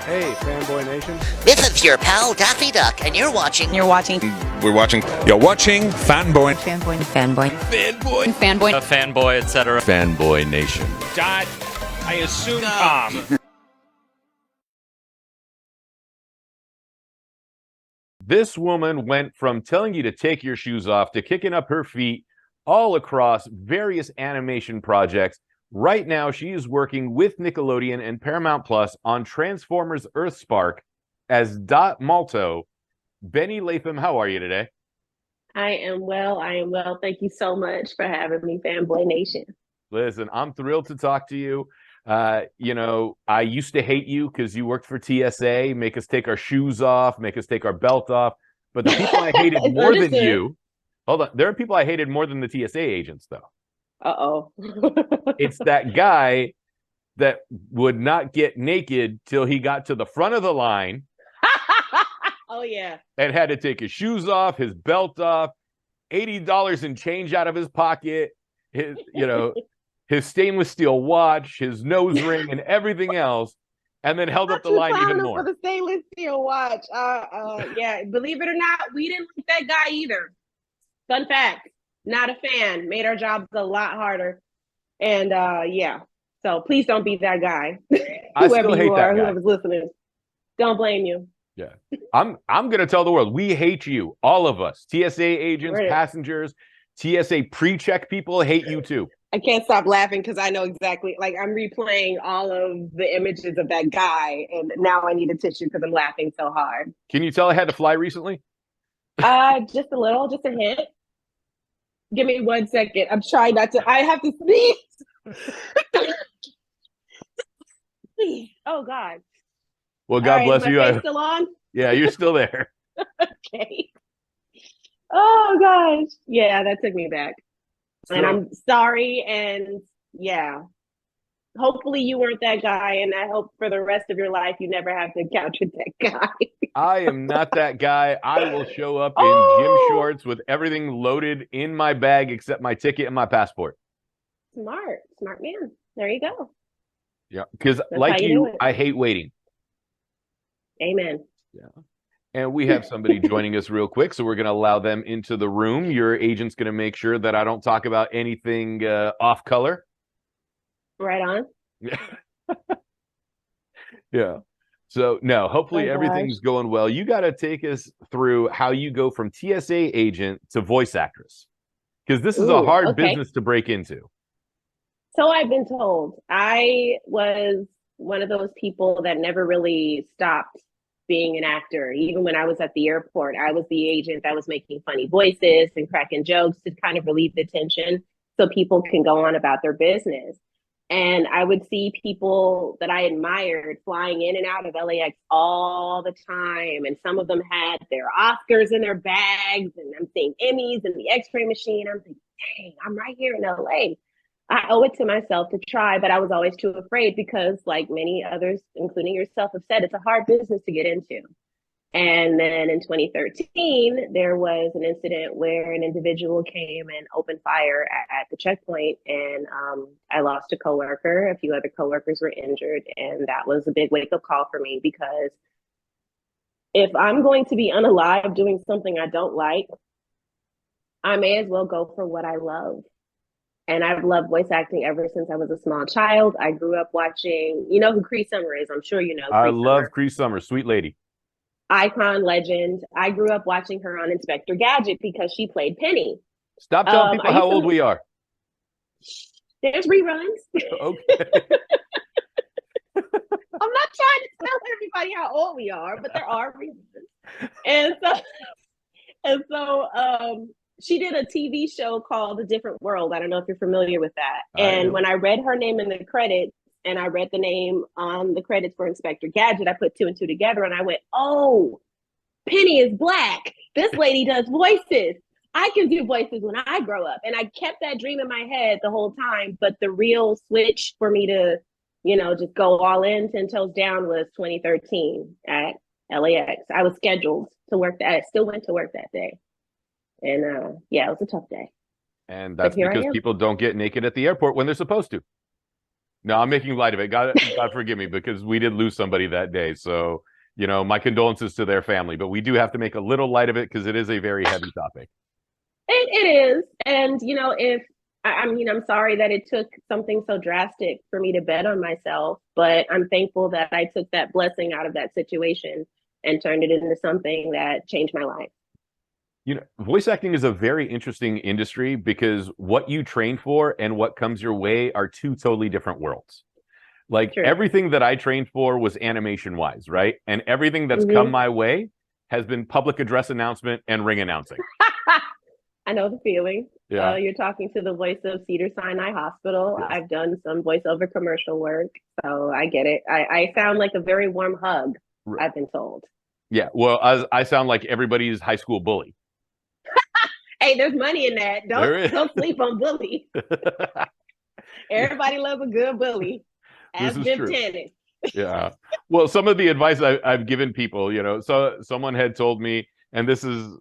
Hey, Fanboy Nation. This is your pal Daffy Duck, and you're watching. We're watching Fanboy. Fanboy, etc. Fanboy Nation. Dot, I assume Tom. This woman went from telling you to take your shoes off to kicking up her feet all across various animation projects. Right now, she is working with Nickelodeon and Paramount Plus on Transformers EarthSpark as Dot Molto. Benni Latham, how are you today? I am well. Thank you so much for having me, Fanboy Nation. Listen, I'm thrilled to talk to you. I used to hate you because you worked for TSA, make us take our shoes off, make us take our belt off. But the people I hated more than you, hold on, there are people I hated more than the TSA agents, though. Uh-oh. It's that guy that would not get naked till he got to the front of the line. Oh, yeah. And had to take his shoes off, his belt off, $80 in change out of his pocket, his stainless steel watch, his nose ring, and everything else, and then held up the line even more. For the stainless steel watch. Yeah, believe it or not, we didn't like that guy either. Fun fact. Not a fan. Made our jobs a lot harder. And yeah. So please don't be that guy. Whoever you are, whoever's listening. Don't blame you. Yeah. I'm gonna tell the world, we hate you. All of us. TSA agents, passengers, TSA pre-check people hate you too. I can't stop laughing because I know exactly, like I'm replaying all of the images of that guy, and now I need a tissue because I'm laughing so hard. Can you tell I had to fly recently? Just a little, just a hint. Give me 1 second. I'm trying not to. I have to sneeze. Oh God. Well, God bless you. Still on? Yeah, you're still there. Okay. Oh gosh. Yeah, that took me back. And I'm sorry. And yeah, hopefully you weren't that guy. And I hope for the rest of your life, you never have to encounter that guy. I am not that guy. I will show up in gym shorts with everything loaded in my bag except my ticket and my passport. Smart man. There you go. Yeah, because like you, I hate waiting. Amen. Yeah. And we have somebody joining us real quick, so we're going to allow them into the room. Your agent's going to make sure that I don't talk about anything off color. Right on. Yeah. So, no, hopefully everything's going well. You got to take us through how you go from TSA agent to voice actress, because this is a hard business to break into. So I've been told. I was one of those people that never really stopped being an actor. Even when I was at the airport, I was the agent that was making funny voices and cracking jokes to kind of relieve the tension so people can go on about their business. And I would see people that I admired flying in and out of LAX all the time. And some of them had their Oscars in their bags, and I'm seeing Emmys in the X-ray machine. I'm thinking, dang, I'm right here in LA. I owe it to myself to try, but I was always too afraid because, like many others, including yourself, have said, it's a hard business to get into. And then in 2013, there was an incident where an individual came and opened fire at the checkpoint, and I lost a coworker. A few other coworkers were injured, and that was a big wake-up call for me, because if I'm going to be unalive doing something I don't like, I may as well go for what I love. And I've loved voice acting ever since I was a small child. I grew up watching, you know who Cree Summers is? I'm sure you know. I love Cree Summers, sweet lady. Icon, legend. I grew up watching her on Inspector Gadget because she played Penny. Stop telling people how old we are. There's reruns. Okay. I'm not trying to tell everybody how old we are, but there are reruns. And so she did a TV show called A Different World. I don't know if you're familiar with that. And when I read her name in the credits, and I read the name on the credits for Inspector Gadget, I put two and two together, and I went, oh, Penny is Black. This lady does voices. I can do voices when I grow up. And I kept that dream in my head the whole time. But the real switch for me to, just go all in, 10 toes down, was 2013 at LAX. I was scheduled to work I still went to work that day. And yeah, it was a tough day. And that's because people don't get naked at the airport when they're supposed to. No, I'm making light of it. God forgive me, because we did lose somebody that day. So, my condolences to their family. But we do have to make a little light of it because it is a very heavy topic. It is. And, if I'm sorry that it took something so drastic for me to bet on myself, but I'm thankful that I took that blessing out of that situation and turned it into something that changed my life. Voice acting is a very interesting industry because what you train for and what comes your way are two totally different worlds. Like True. everything that I trained for was animation wise, right? And everything that's come my way has been public address announcement and ring announcing. I know the feeling. Yeah. You're talking to the voice of Cedars-Sinai Hospital. Yes. I've done some voiceover commercial work, so I get it. I sound like a very warm hug, I've been told. Yeah, well, I sound like everybody's high school bully. Hey, there's money in that. Don't sleep on bully. Everybody loves a good bully. This is true. Tennis. Yeah. Well, some of the advice I've given people, so someone had told me, and this is,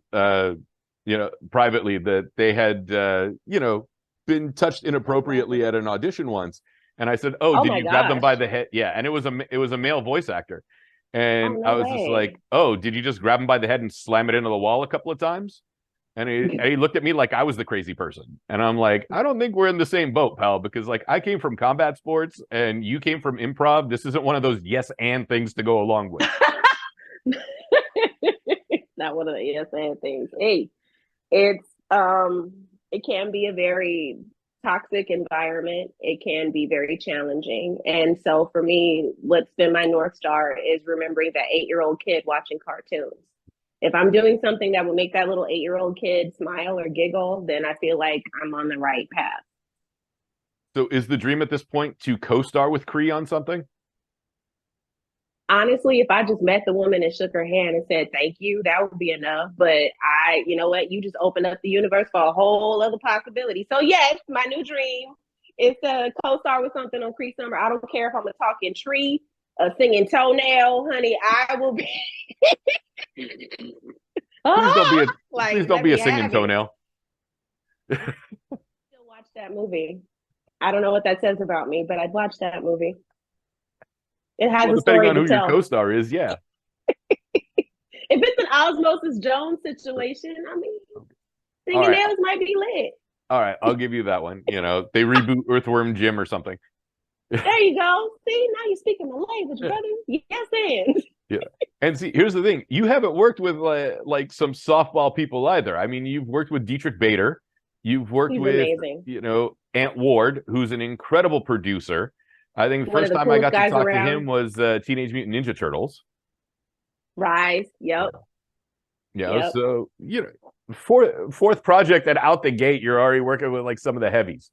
privately, that they had, been touched inappropriately at an audition once. And I said, "Oh, did you grab them by the head?" Yeah. And it was a male voice actor. And I was just like, "Oh, did you just grab him by the head and slam it into the wall a couple of times?" And he looked at me like I was the crazy person. And I'm like, I don't think we're in the same boat, pal, because like I came from combat sports and you came from improv. This isn't one of those yes and things to go along with. Not one of the yes and things. Hey, it can be a very toxic environment. It can be very challenging. And so for me, what's been my North Star is remembering that 8-year-old kid watching cartoons. If I'm doing something that will make that little 8-year-old kid smile or giggle, then I feel like I'm on the right path. So is the dream at this point to co-star with Cree on something? Honestly, if I just met the woman and shook her hand and said thank you, that would be enough. But you know what? You just opened up the universe for a whole other possibility. So yes, my new dream is to co-star with something on Cree Summer. I don't care if I'm a talking tree, a singing toenail, honey. I will be. Please don't be a singing toenail. Still watch that movie. I don't know what that says about me, but I'd watch that movie. It has a story to tell. Depending on who your co-star is, yeah. If it's an Osmosis Jones situation, I mean, singing nails might be lit. All right, I'll give you that one. They reboot Earthworm Jim or something. There you go. See, now you're speaking my language, brother. Yes, and. Yeah. And see, here's the thing. You haven't worked with like some softball people either. I mean, you've worked with Dietrich Bader. You've worked with, amazing. Ant Ward, who's an incredible producer. I think the first time I got to talk to him was Teenage Mutant Ninja Turtles. Rise. Yep. Yeah. So, fourth project, and out the gate, you're already working with like some of the heavies.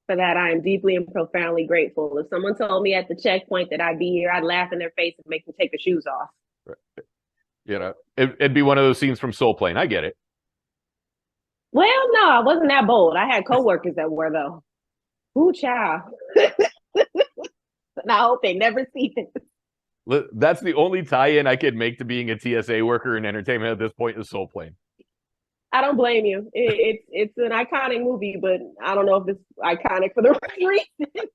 For that, I am deeply and profoundly grateful. If someone told me at the checkpoint that I'd be here, I'd laugh in their face and make them take their shoes off. Right. It'd be one of those scenes from Soul Plane. I get it. Well, no, I wasn't that bold. I had coworkers that were, though. Ooh, child. And I hope they never see this. That's the only tie-in I could make to being a TSA worker in entertainment at this point is Soul Plane. I don't blame you. It's an iconic movie, but I don't know if it's iconic for the right reason.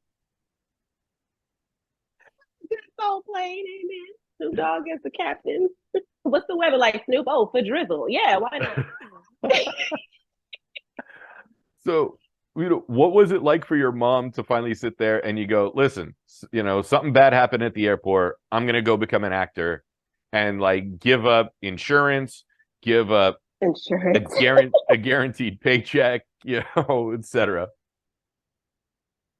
Soul Plane, amen. Snoop Dogg as the captain. What's the weather like, Snoop? Oh, for drizzle. Yeah, why not? So, what was it like for your mom to finally sit there and you go, listen, something bad happened at the airport. I'm going to go become an actor and like give up insurance, give up a guaranteed paycheck, etc.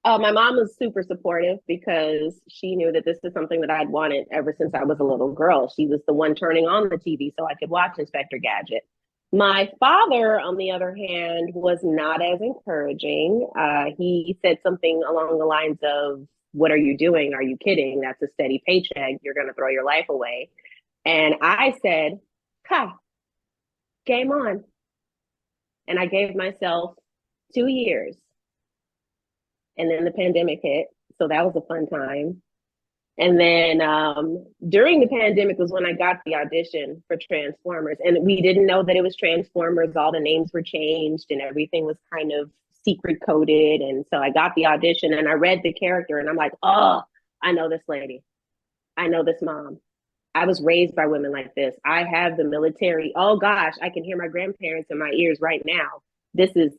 My mom was super supportive because she knew that this is something that I'd wanted ever since I was a little girl. She was the one turning on the TV so I could watch Inspector Gadget. My father, on the other hand, was not as encouraging. He said something along the lines of, "What are you doing? Are you kidding? That's a steady paycheck. You're going to throw your life away." And I said, game on. And I gave myself 2 years. And then the pandemic hit. So that was a fun time. And then during the pandemic was when I got the audition for Transformers. And we didn't know that it was Transformers. All the names were changed and everything was kind of secret coded. And so I got the audition and I read the character and I'm like, oh, I know this lady. I know this mom. I was raised by women like this. I have the military. Oh gosh, I can hear my grandparents in my ears right now. This is,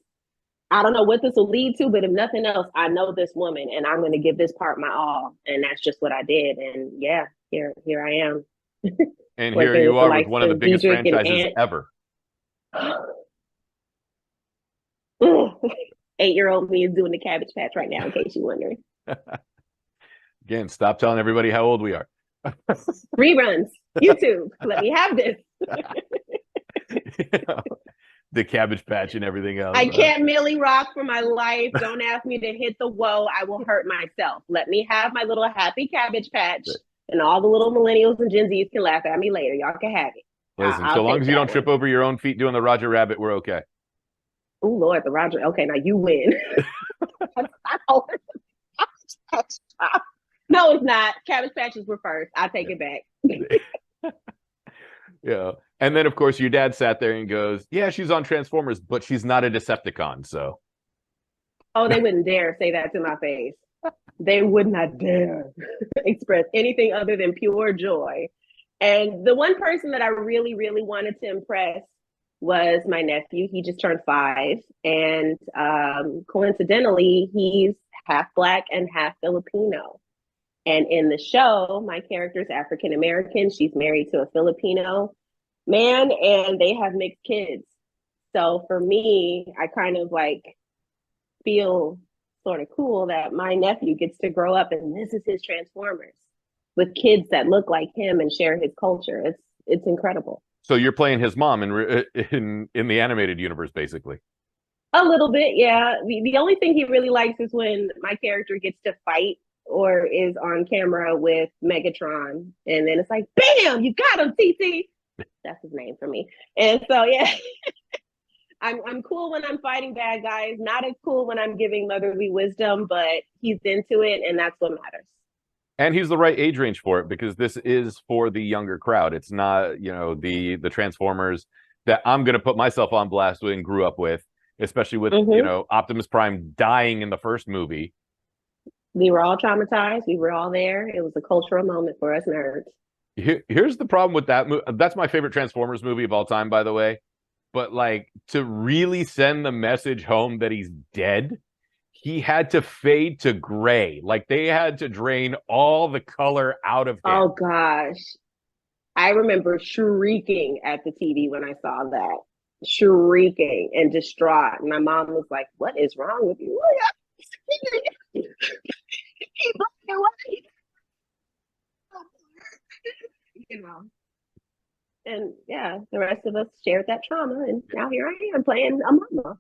I don't know what this will lead to, but if nothing else, I know this woman and I'm going to give this part my all. And that's just what I did. And yeah, here I am. And here you are with one of the biggest Dietrich franchises ever. 8-year-old me is doing the Cabbage Patch right now, in case you're wondering. Again, stop telling everybody how old we are. Reruns, YouTube, let me have this. The Cabbage Patch and everything else. I can't Millie Rock for my life. Don't ask me to hit the whoa. I will hurt myself. Let me have my little happy Cabbage Patch, and all the little millennials and Gen Zs can laugh at me later. Y'all can have it. Listen, so long as you don't trip over your own feet doing the Roger Rabbit, we're okay. Oh Lord, the Roger. Okay, now you win. No, it's not. Cabbage Patches were first. I take it back. Yeah. And then, of course, your dad sat there and goes, yeah, she's on Transformers, but she's not a Decepticon, so. Oh, they wouldn't dare say that to my face. They would not dare express anything other than pure joy. And the one person that I really, really wanted to impress was my nephew. He just turned 5. And coincidentally, he's half Black and half Filipino. And in the show, my character is African American. She's married to a Filipino man, and they have mixed kids. So for me, I kind of like feel sort of cool that my nephew gets to grow up and this is his Transformers with kids that look like him and share his culture. It's incredible. So you're playing his mom in the animated universe, basically. A little bit, yeah. The only thing he really likes is when my character gets to fight or is on camera with Megatron, and then it's like, bam, you got him, TT. That's his name for me. And so, yeah, I'm cool when I'm fighting bad guys. Not as cool when I'm giving motherly wisdom, but he's into it, and that's what matters. And he's the right age range for it, because this is for the younger crowd. It's not, the Transformers that I'm going to put myself on blast with and grew up with, especially with, Optimus Prime dying in the first movie. We were all traumatized. We were all there. It was a cultural moment for us nerds. Here's the problem with that movie. That's my favorite Transformers movie of all time, by the way. But like, to really send the message home that he's dead, he had to fade to gray. Like, they had to drain all the color out of him. Oh gosh. I remember shrieking at the TV when I saw that. Shrieking and distraught. And my mom was like, what is wrong with you? And yeah, the rest of us shared that trauma, and now here I am playing a mama.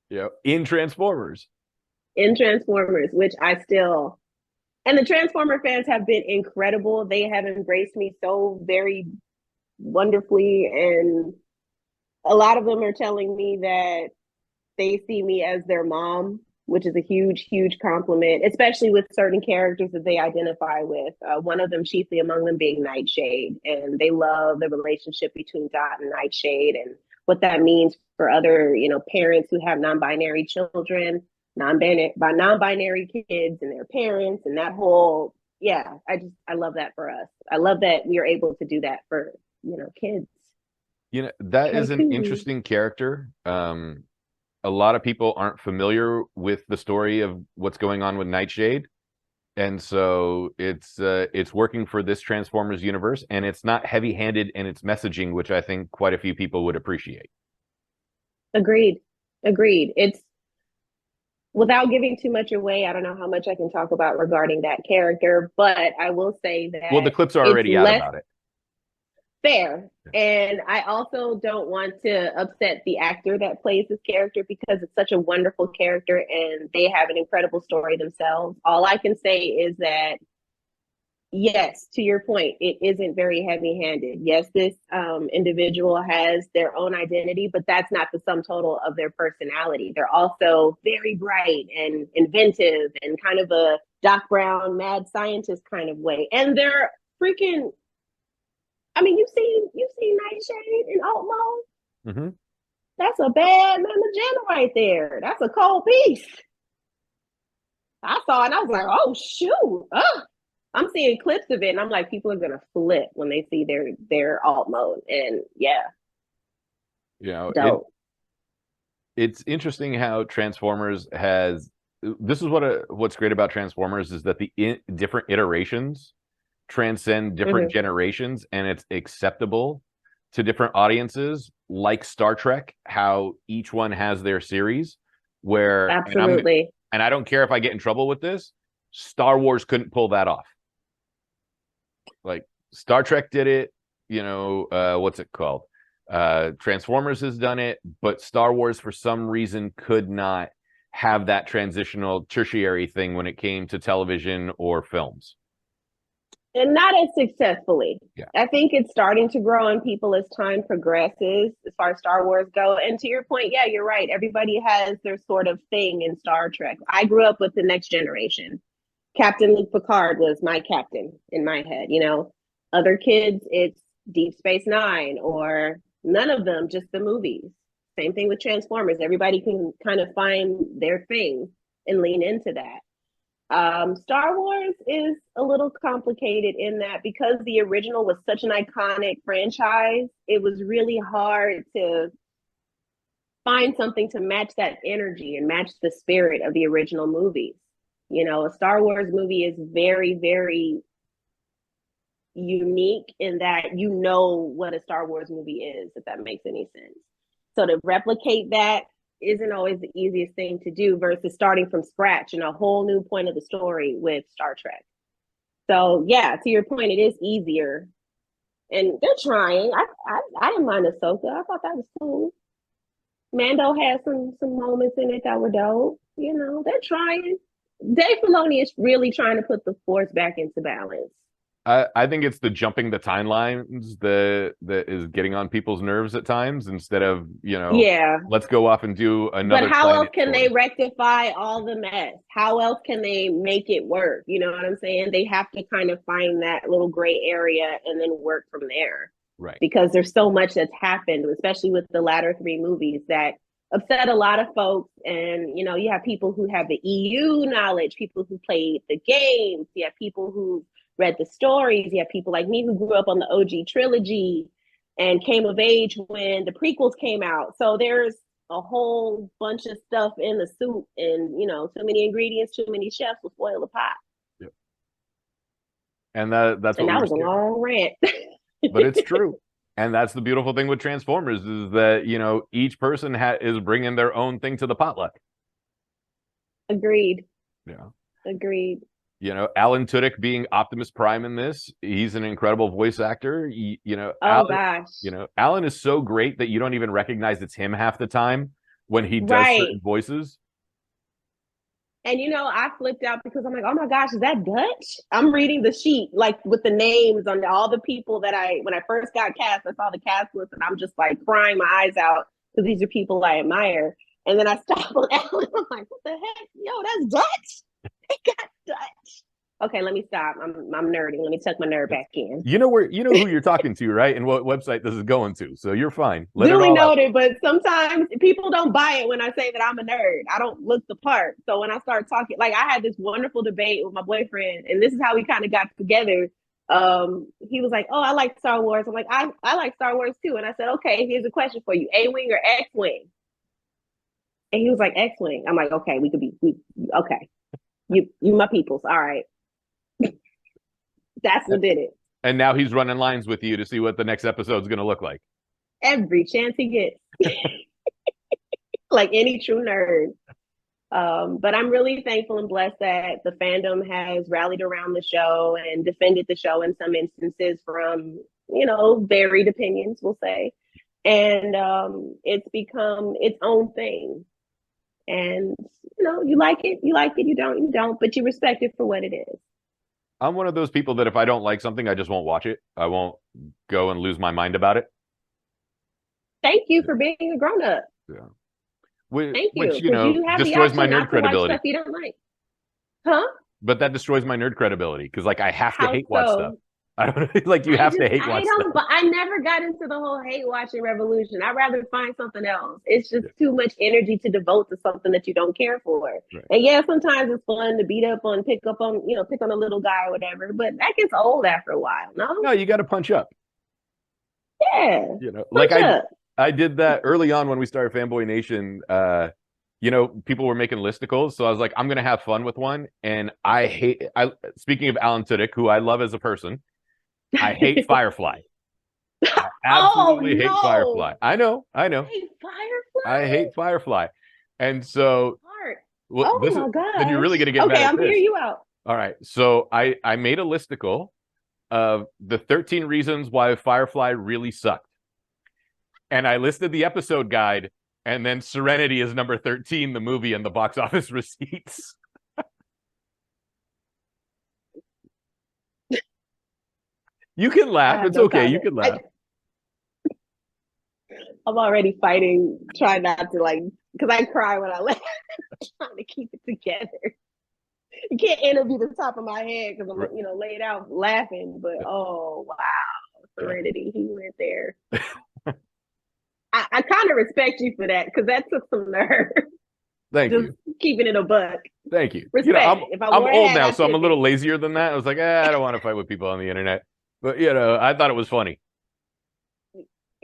Yeah, in Transformers, which I still, and the Transformer fans have been incredible. They have embraced me so very wonderfully, and a lot of them are telling me that they see me as their mom, which is a huge, huge compliment, especially with certain characters that they identify with. One of them, chiefly among them, being Nightshade. And they love the relationship between Dot and Nightshade and what that means for other, parents who have non-binary children, non-binary kids and their parents, and that whole, I love that for us. I love that we are able to do that for, kids. That is an interesting character. A lot of people aren't familiar with the story of what's going on with Nightshade. And so it's working for this Transformers universe, and it's not heavy-handed in its messaging, which I think quite a few people would appreciate. Agreed. It's, without giving too much away, I don't know how much I can talk about regarding that character, but I will say that... Well, the clips are already out about it. Fair. And I also don't want to upset the actor that plays this character, because it's such a wonderful character and they have an incredible story themselves. All I can say is that, yes, to your point, it isn't very heavy-handed. Yes, this individual has their own identity, but that's not the sum total of their personality. They're also very bright and inventive and kind of a Doc Brown, mad scientist kind of way. And they're freaking... I mean, you've seen Nightshade in alt mode. Mm-hmm. That's a bad Mama Jenna right there. That's a cold piece. I saw it and I was like, oh shoot. I'm seeing clips of it and I'm like, people are gonna flip when they see their alt mode. And yeah, You know, dope. it's interesting how Transformers has. This is what's great about Transformers is that the different iterations transcend different generations, and it's acceptable to different audiences. Like Star Trek, how each one has their series. Where Absolutely. and I don't care if I get in trouble with this. Star Wars couldn't pull that off. Like Star Trek did it. You know, what's it called? Transformers has done it, but Star Wars for some reason could not have that transitional tertiary thing when it came to television or films. And not as successfully. Yeah. I think it's starting to grow on people as time progresses, as far as Star Wars go. And to your point, yeah, you're right. Everybody has their sort of thing in Star Trek. I grew up with the Next Generation. Captain Luke Picard was my captain in my head. You know, other kids, it's Deep Space Nine or none of them, just the movies. Same thing with Transformers. Everybody can kind of find their thing and lean into that. Star Wars is a little complicated in that because the original was such an iconic franchise, it was really hard to find something to match that energy and match the spirit of the original movies. You know, a Star Wars movie is very, very unique in that you know what a Star Wars movie is, if that makes any sense. So to replicate that isn't always the easiest thing to do versus starting from scratch and a whole new point of the story with Star Trek. So yeah, to your point, it is easier. And they're trying. I didn't mind Ahsoka. I thought that was cool. Mando had some moments in it that were dope. You know, they're trying. Dave Filoni is really trying to put the force back into balance. I think it's the jumping the timelines that is getting on people's nerves at times instead of, you know, yeah, let's go off and do another. But how else can they rectify all the mess? How else can they make it work? You know what I'm saying? They have to kind of find that little gray area and then work from there. Right. Because there's so much that's happened, especially with the latter three movies that upset a lot of folks. And, you know, you have people who have the EU knowledge, people who played the games, you have people who read the stories, you have people like me who grew up on the OG trilogy and came of age when the prequels came out. So there's a whole bunch of stuff in the soup, and, you know, too many ingredients, too many chefs will spoil the pot. Yep. And that's what that was a long rant. But it's true. And that's the beautiful thing with Transformers is that, you know, each person is bringing their own thing to the potluck. Agreed. Yeah. Agreed. You know, Alan Tudyk being Optimus Prime in this, he's an incredible voice actor. You know, gosh. You know, Alan is so great that you don't even recognize it's him half the time when he does certain voices. And, you know, I flipped out because I'm like, oh my gosh, is that Dutch? I'm reading the sheet, like with the names on all the people that when I first got cast, I saw the cast list and I'm just like crying my eyes out because these are people I admire. And then I stopped on Alan. I'm like, what the heck? Yo, that's Dutch. They got Dutch. Okay, let me stop. I'm nerdy. Let me tuck my nerd back in. You know who you're talking to, right? And what website this is going to. So you're fine. Duly noted, but sometimes people don't buy it when I say that I'm a nerd. I don't look the part. So when I start talking, like I had this wonderful debate with my boyfriend, and this is how we kind of got together. He was like, oh, I like Star Wars. I'm like, I like Star Wars too. And I said, okay, here's a question for you. A-Wing or X-Wing? And he was like, X-Wing. I'm like, okay, okay. You my peoples. All right. That's what did it. And now he's running lines with you to see what the next episode is going to look like. Every chance he gets. Like any true nerd. But I'm really thankful and blessed that the fandom has rallied around the show and defended the show in some instances from, you know, varied opinions, we'll say. And it's become its own thing. And, you know, you like it, you don't, but you respect it for what it is. I'm one of those people that if I don't like something, I just won't watch it. I won't go and lose my mind about it. Thank you for being a grown-up. Yeah. Thank you. Which, you know, destroys my nerd credibility. Stuff you don't like. Huh? But that destroys my nerd credibility because, like, I have to hate watch stuff. I don't like you have to hate watch stuff. But I never got into the whole hate watching revolution. I'd rather find something else. It's just too much energy to devote to something that you don't care for. Right. And yeah, sometimes it's fun to beat up on, pick on a little guy or whatever, but that gets old after a while, no? No, you got to punch up. Yeah. You know, Punch like up. I did that early on when we started FanboyNation. You know, people were making listicles, so I was like, I'm gonna have fun with one. And speaking of Alan Tudyk, who I love as a person, I hate Firefly. I absolutely hate Firefly. I know. Hate Firefly? I hate Firefly. And so Oh my gosh. then you're really gonna get mad okay, at I'm this. hearing you out. All right. So I made a listicle of the 13 reasons why Firefly really sucked. And I listed the episode guide, and then Serenity is number 13, the movie, and the box office receipts. You can laugh. It's okay. You can laugh. I'm already fighting, trying not to because I cry when I laugh. Trying to keep it together. You can't interview the top of my head because I'm, laid out laughing. But oh wow, Serenity, he went there. I kind of respect you for that because that took some nerve. Thank you. Keeping it a buck. Thank you. Respect. I'm old now, so I'm a little lazier than that. I was like, I don't want to fight with people on the internet. But I thought it was funny.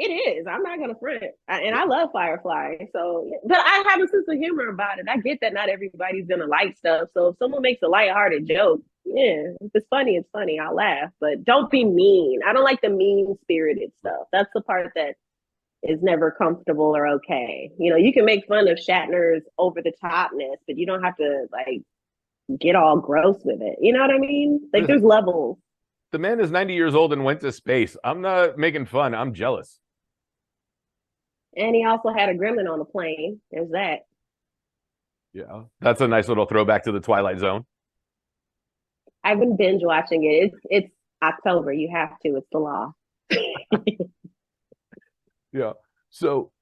It is. I'm not gonna front, and I love Firefly. So, but I have a sense of humor about it. I get that not everybody's gonna like stuff. So if someone makes a lighthearted joke, yeah, if it's funny, it's funny. I'll laugh. But don't be mean. I don't like the mean spirited stuff. That's the part that is never comfortable or okay. You can make fun of Shatner's over the topness, but you don't have to get all gross with it. You know what I mean? There's levels. The man is 90 years old and went to space. I'm not making fun. I'm jealous. And he also had a gremlin on the plane. There's that. Yeah, that's a nice little throwback to the Twilight Zone. I've been binge watching it. It's October. You have to. It's the law. Yeah. So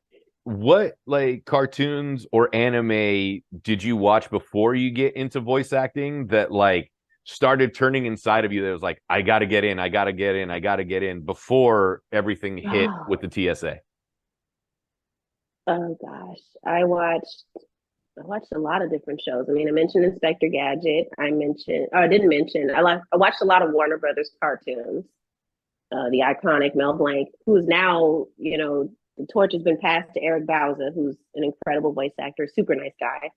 what cartoons or anime did you watch before you get into voice acting that started turning inside of you that was like, I gotta get in, I gotta get in, I gotta get in before everything hit with the TSA? Oh gosh. I watched a lot of different shows. I mean, I mentioned Inspector Gadget. I didn't mention. I watched a lot of Warner Brothers cartoons. The iconic Mel Blanc, who is now, the torch has been passed to Eric Bauza, who's an incredible voice actor, super nice guy.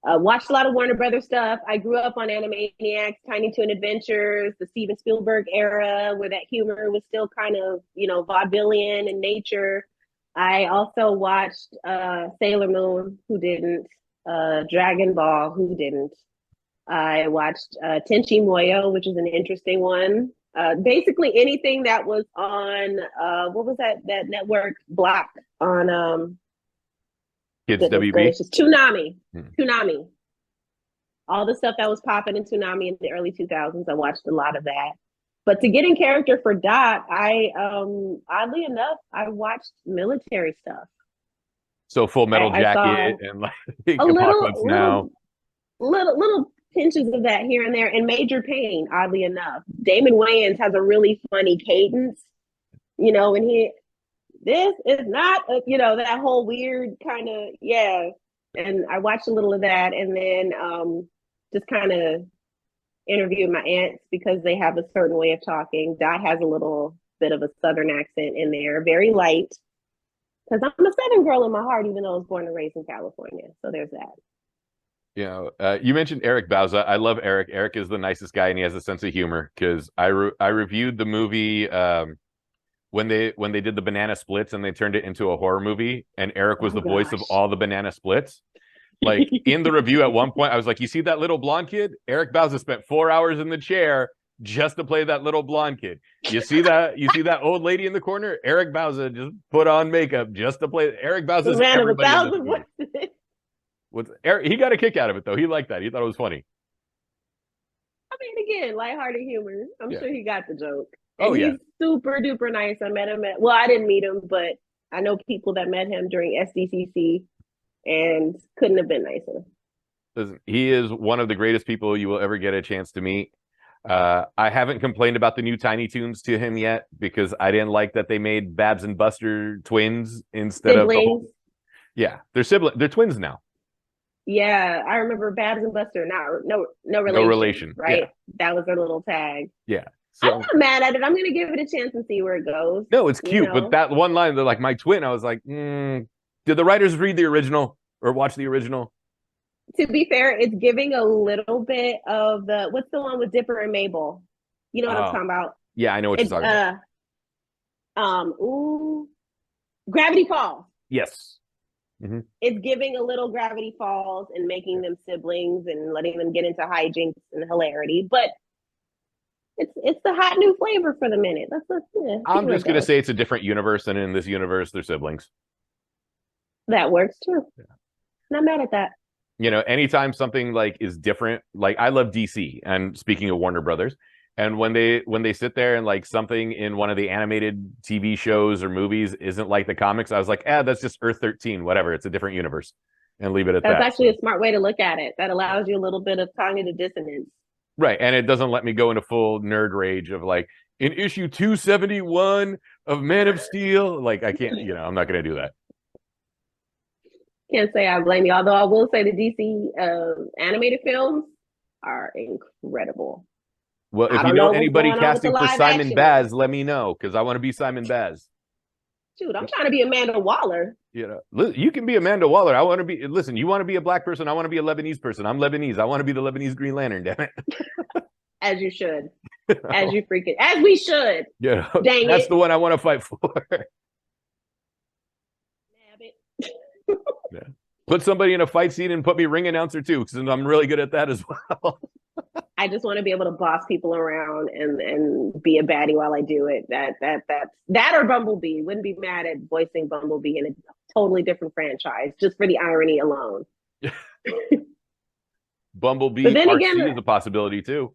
Watched a lot of Warner Brothers stuff. I grew up on Animaniacs, Tiny Toon Adventures, the Steven Spielberg era, where that humor was still kind of, vaudevillian in nature. I also watched Sailor Moon, who didn't, Dragon Ball, who didn't. I watched Tenchi Muyo, which is an interesting one. Basically anything that was on, what was that network block on Kids WB? Gracious. Toonami. Toonami. All the stuff that was popping in Toonami in the early 2000s, I watched a lot of that. But to get in character for Dot, I oddly enough, I watched military stuff. So Full Metal Jacket and Apocalypse Now. Little pinches of that here and there, and Major Payne, oddly enough. Damon Wayans has a really funny cadence, and this is not, that whole weird kind of, yeah. And I watched a little of that, and then just kind of interviewed my aunts because they have a certain way of talking. Dot has a little bit of a Southern accent in there, very light, because I'm a Southern girl in my heart, even though I was born and raised in California. So there's that. You mentioned Eric Bauza. I love Eric. Eric is the nicest guy, and he has a sense of humor. Because I reviewed the movie when they did the banana splits and they turned it into a horror movie, and Eric was the voice of all the banana splits. In the review at one point, I was like, "You see that little blonde kid? Eric Bauza spent 4 hours in the chair just to play that little blonde kid. You see that? You see that old lady in the corner? Eric Bauza just put on makeup just to play. Eric Bauza's everybody in this movie. Eric, he got a kick out of it though. He liked that. He thought it was funny. I mean, again, lighthearted humor. I'm sure he got the joke. And he's super duper nice. I met him I didn't meet him, but I know people that met him during SDCC and couldn't have been nicer. Listen, he is one of the greatest people you will ever get a chance to meet. I haven't complained about the new Tiny Toons to him yet because I didn't like that they made Babs and Buster twins instead of the Siblings. whole. Yeah, they're siblings. They're twins now. Yeah, I remember Babs and Buster. No relation. No relation. Right? Yeah. That was their little tag. Yeah. I'm So not mad at it. I'm gonna give it a chance and see where it goes. no, it's you cute, know? but that one line, they're like my twin. I was like, did the writers read the original or watch the original? To be fair, it's giving a little bit of the what's the one with Dipper and Mabel? You know what I'm Oh, talking about? yeah, I know what It's you're talking about. Gravity Falls. Yes. It's giving a little Gravity Falls and making them siblings and letting them get into hijinks and hilarity, but it's the hot new flavor for the minute. I'm just gonna say it's a different universe, and in this universe, they're siblings. That works too. Yeah. Not mad at that. You know, anytime something like is different, like I love DC, and speaking of Warner Brothers, and when they sit there and like something in one of the animated TV shows or movies isn't like the comics, I was like, that's just Earth 13, whatever. It's a different universe, and leave it at that. That's actually a smart way to look at it. That allows you a little bit of cognitive dissonance. Right, and it doesn't let me go into full nerd rage of like in issue 271 of Man of Steel. Like I can't, I'm not going to do that. Can't say I blame you. Although I will say the DC animated films are incredible. Well, if you know anybody casting for Simon Baz, let me know because I want to be Simon Baz. Shoot, I'm trying to be Amanda Waller. You can be Amanda Waller. I want to be. Listen, you want to be a black person. I want to be a Lebanese person. I'm Lebanese. I want to be the Lebanese Green Lantern. Damn it. As you should. As we should. Yeah, that's the one I want to fight for. Yeah. Put somebody in a fight scene and put me ring announcer too, because I'm really good at that as well. I just want to be able to boss people around and be a baddie while I do it. That or Bumblebee. Wouldn't be mad at voicing Bumblebee in a totally different franchise just for the irony alone. Bumblebee, but then RC again, is a possibility too.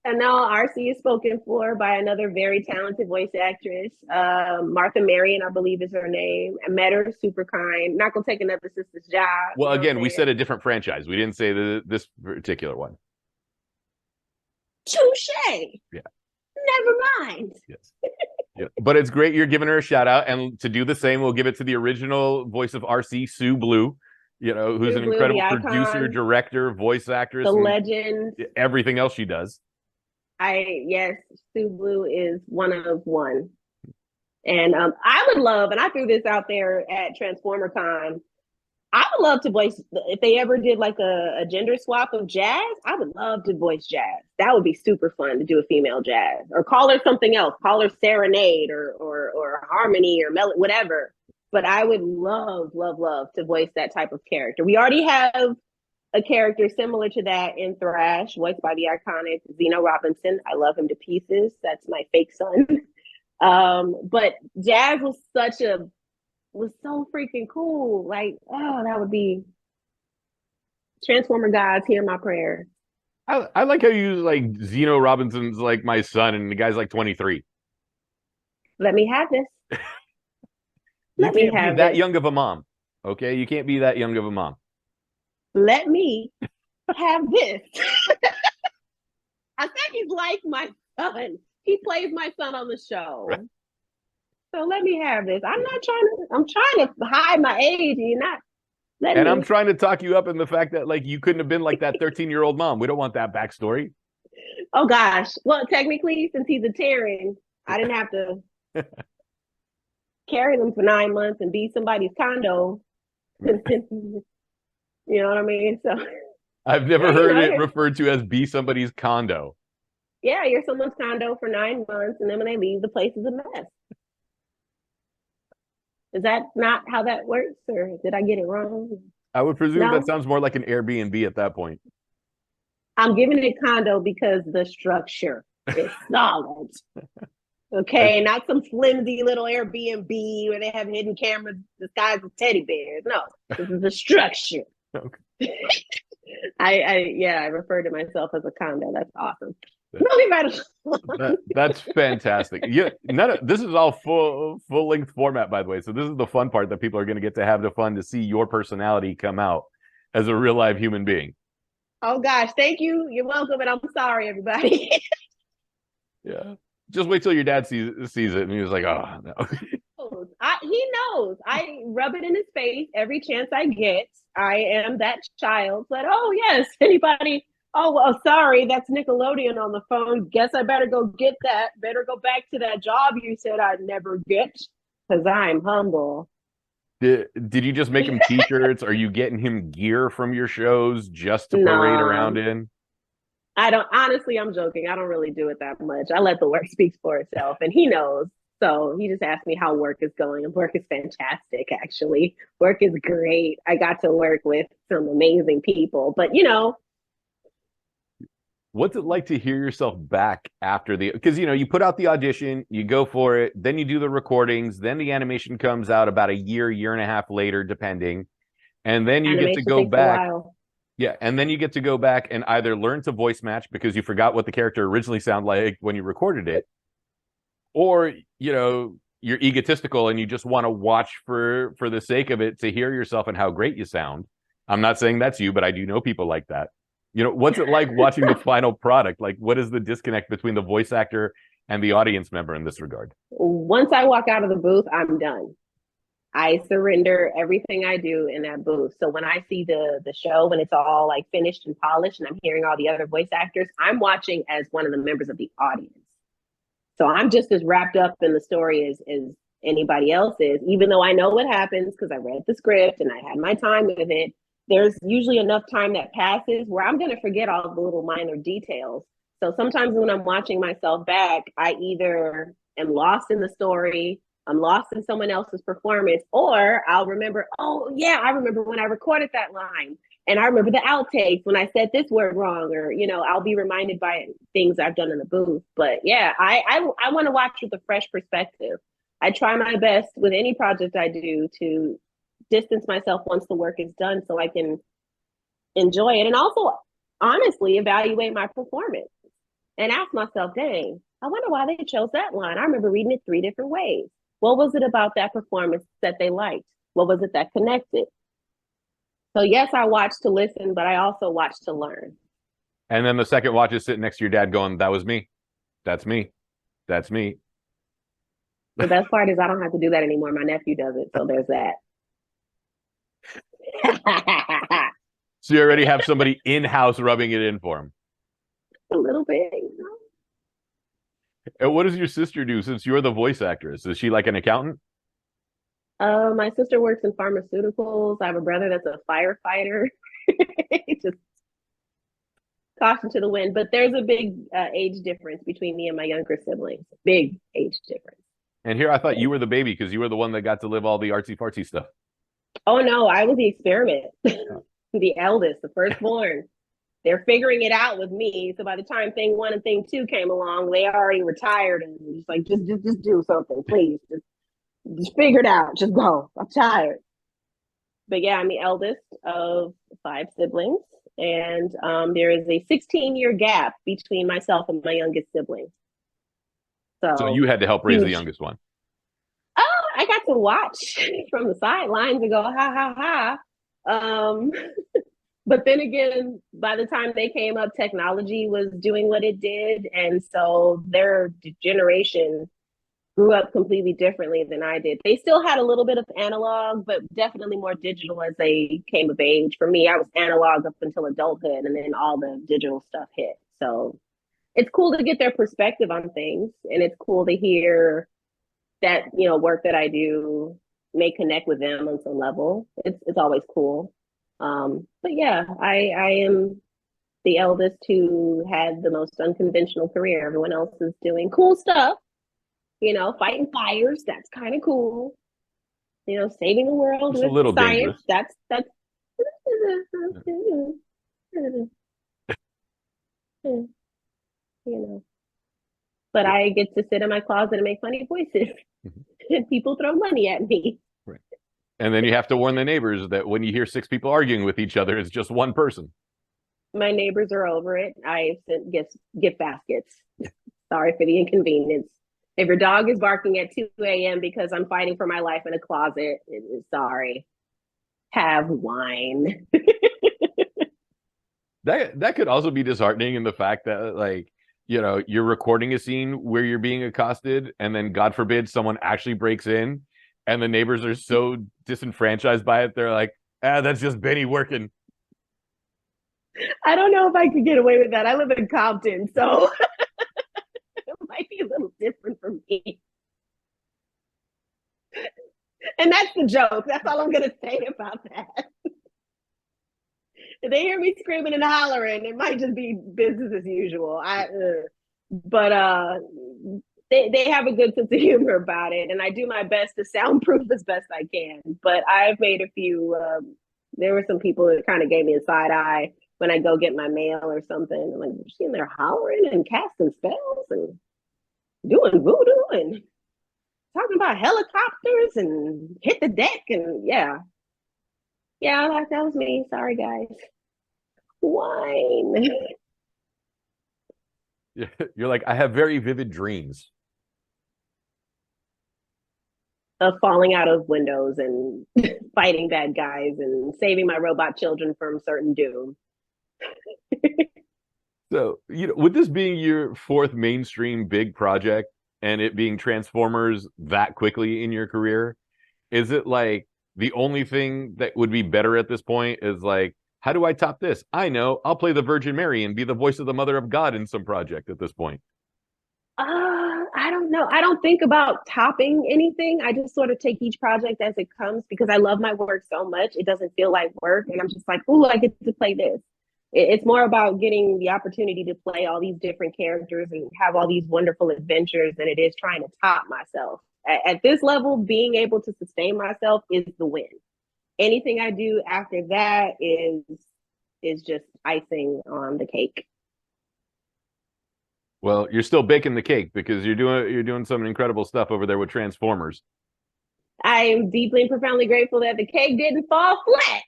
And now RC is spoken for by another very talented voice actress, Martha Marion, I believe is her name. I met her, super kind. Not gonna take another sister's job. Well, again, we said a different franchise. We didn't say this particular one. Touche. Yeah. Never mind. Yes. Yeah. But it's great you're giving her a shout out, and to do the same, we'll give it to the original voice of RC, Sue Blue. Who's an incredible producer, director, voice actress, the legend, everything else she does. Yes, Sue Blue is one of one. And I would love, and I threw this out there at Transformer Con, I would love to voice, if they ever did like a gender swap of Jazz, I would love to voice Jazz. That would be super fun to do a female Jazz. Or call her something else. Call her Serenade or Harmony or Melody, whatever. But I would love to voice that type of character. We already have a character similar to that in Thrash, voiced by the iconic Zeno Robinson. I love him to pieces. That's my fake son. But Jazz was so freaking cool. Like, that would be Transformer gods, hear my prayer. I like how you use like Zeno Robinson's like my son and the guy's like 23. Let me have this. You can't be that young of a mom. Okay, you can't be that young of a mom. Let me have this. I think he's like my son. He plays my son on the show. Right. So let me have this. I'm trying to hide my age and you're not letting me. I'm trying to talk you up in the fact that like you couldn't have been like that 13-year-old mom. We don't want that backstory. Oh gosh. Well, technically, since he's a Terran, I didn't have to carry them for 9 months and be somebody's condo. You know what I mean? So I've never heard it referred to as be somebody's condo. Yeah, you're someone's condo for 9 months, and then when they leave, the place is a mess. Is that not how that works, or did I get it wrong? I would presume that sounds more like an Airbnb at that point. I'm giving it condo because the structure is solid. Okay, not some flimsy little Airbnb where they have hidden cameras disguised as teddy bears. No, this is a structure. Okay. I refer to myself as a condo. That's awesome. That's fantastic. Yeah, this is all full length format, by the way. So this is the fun part that people are going to get to have the fun to see your personality come out as a real live human being. Oh gosh, thank you. You're welcome, and I'm sorry, everybody. Yeah. Just wait till your dad sees it, and he was like, "Oh no." He knows. I rub it in his face every chance I get. I am that child. But oh yes, anybody? Oh well, sorry, that's Nickelodeon on the phone. Guess I better go get that. Better go back to that job you said I'd never get, because I'm humble. Did you just make him t-shirts? Are you getting him gear from your shows just to parade around No, in? I don't. Honestly, I'm joking. I don't really do it that much. I let the work speak for itself, and he knows. So he just asked me how work is going, and work is fantastic, actually. Work is great. I got to work with some amazing people, but What's it like to hear yourself back after because you put out the audition, you go for it, then you do the recordings, then the animation comes out about a year and a half later, depending. And then you get to animation go takes a back. while. Yeah, and then you get to go back and either learn to voice match because you forgot what the character originally sounded like when you recorded it, or you're egotistical and you just want to watch for the sake of it to hear yourself and how great you sound. I'm not saying that's you, but I do know people like that. What's it like watching the final product? Like, what is the disconnect between the voice actor and the audience member in this regard? Once I walk out of the booth, I'm done. I surrender everything I do in that booth. So when I see the show, when it's all like finished and polished, and I'm hearing all the other voice actors, I'm watching as one of the members of the audience. So I'm just as wrapped up in the story as anybody else is, even though I know what happens because I read the script and I had my time with it. There's usually enough time that passes where I'm going to forget all the little minor details. So sometimes when I'm watching myself back, I either am lost in the story, I'm lost in someone else's performance, or I'll remember, oh, yeah, I remember when I recorded that line. And I remember the outtakes when I said this word wrong, or I'll be reminded by things I've done in the booth. But yeah, I want to watch with a fresh perspective. I try my best with any project I do to distance myself once the work is done so I can enjoy it, and also honestly evaluate my performance and ask myself, dang, I wonder why they chose that line. I remember reading it 3 different ways. What was it about that performance that they liked? What was it that connected? So yes, I watch to listen, but I also watch to learn. And then the second watch is sitting next to your dad going, "That was me. That's me. That's me." The best part is I don't have to do that anymore. My nephew does it, so there's that. So you already have somebody in-house rubbing it in for him. A little bit. And what does your sister do since you're the voice actress? Is she like an accountant? My sister works in pharmaceuticals. I have a brother that's a firefighter. Just caution to the wind. But there's a big age difference between me and my younger siblings. Big age difference. And here I thought you were the baby because you were the one that got to live all the artsy fartsy stuff. Oh no, I was the experiment. The eldest, the firstborn. They're figuring it out with me. So by the time thing 1 and thing 2 came along, they already retired and just like just do something, please. Just figure it out. Just go. I'm tired. But yeah, I'm the eldest of 5 siblings, and there is a 16-year gap between myself and my youngest sibling. So you had to help raise the huge. youngest one. Oh, I got to watch from the sidelines and go ha ha ha. But then again, by the time they came up, technology was doing what it did, and so their generation grew up completely differently than I did. They still had a little bit of analog, but definitely more digital as they came of age. For me, I was analog up until adulthood, and then all the digital stuff hit. So it's cool to get their perspective on things, and it's cool to hear that work that I do may connect with them on some level. It's always cool. But yeah, I am the eldest who had the most unconventional career. Everyone else is doing cool stuff, fighting fires. That's kind of cool. Saving the world It's a with little science. dangerous. That's But I get to sit in my closet and make funny voices, and people throw money at me. Right. And then you have to warn the neighbors that when you hear 6 people arguing with each other, it's just one person. My neighbors are over it. I sent gift baskets. Sorry for the inconvenience. If your dog is barking at 2 a.m. because I'm fighting for my life in a closet, it, is, sorry. Have wine. That could also be disheartening in the fact that, like, you know, you're recording a scene where you're being accosted, and then God forbid someone actually breaks in, and the neighbors are so disenfranchised by it, they're like, ah, that's just Benny working. I don't know if I could get away with that. I live in Compton, so it might be a little different for me. And that's the joke. That's all I'm gonna say about that. If they hear me screaming and hollering, it might just be business as usual. But they have a good sense of humor about it, and I do my best to soundproof as best I can. But I've made a few. There were some people that kind of gave me a side eye when I go get my mail or something. I'm like, she in there hollering and casting spells and doing voodoo and talking about helicopters and hit the deck and yeah, that was me. Sorry, guys. Wine. You're like, I have very vivid dreams. Of falling out of windows and fighting bad guys and saving my robot children from certain doom. So, you know, with this being your fourth mainstream big project and it being Transformers that quickly in your career, is it like the only thing that would be better at this point is like, how do I top this? I know, I'll play the Virgin Mary and be the voice of the Mother of God in some project at this point. I don't know. I don't think about topping anything. I just sort of take each project as it comes because I love my work so much. It doesn't feel like work. And I'm just like, ooh, I get to play this. It's more about getting the opportunity to play all these different characters and have all these wonderful adventures than it is trying to top myself. At this level, being able to sustain myself is the win. Anything I do after that is just icing on the cake. Well, you're still baking the cake because you're doing some incredible stuff over there with Transformers. I am deeply and profoundly grateful that the cake didn't fall flat.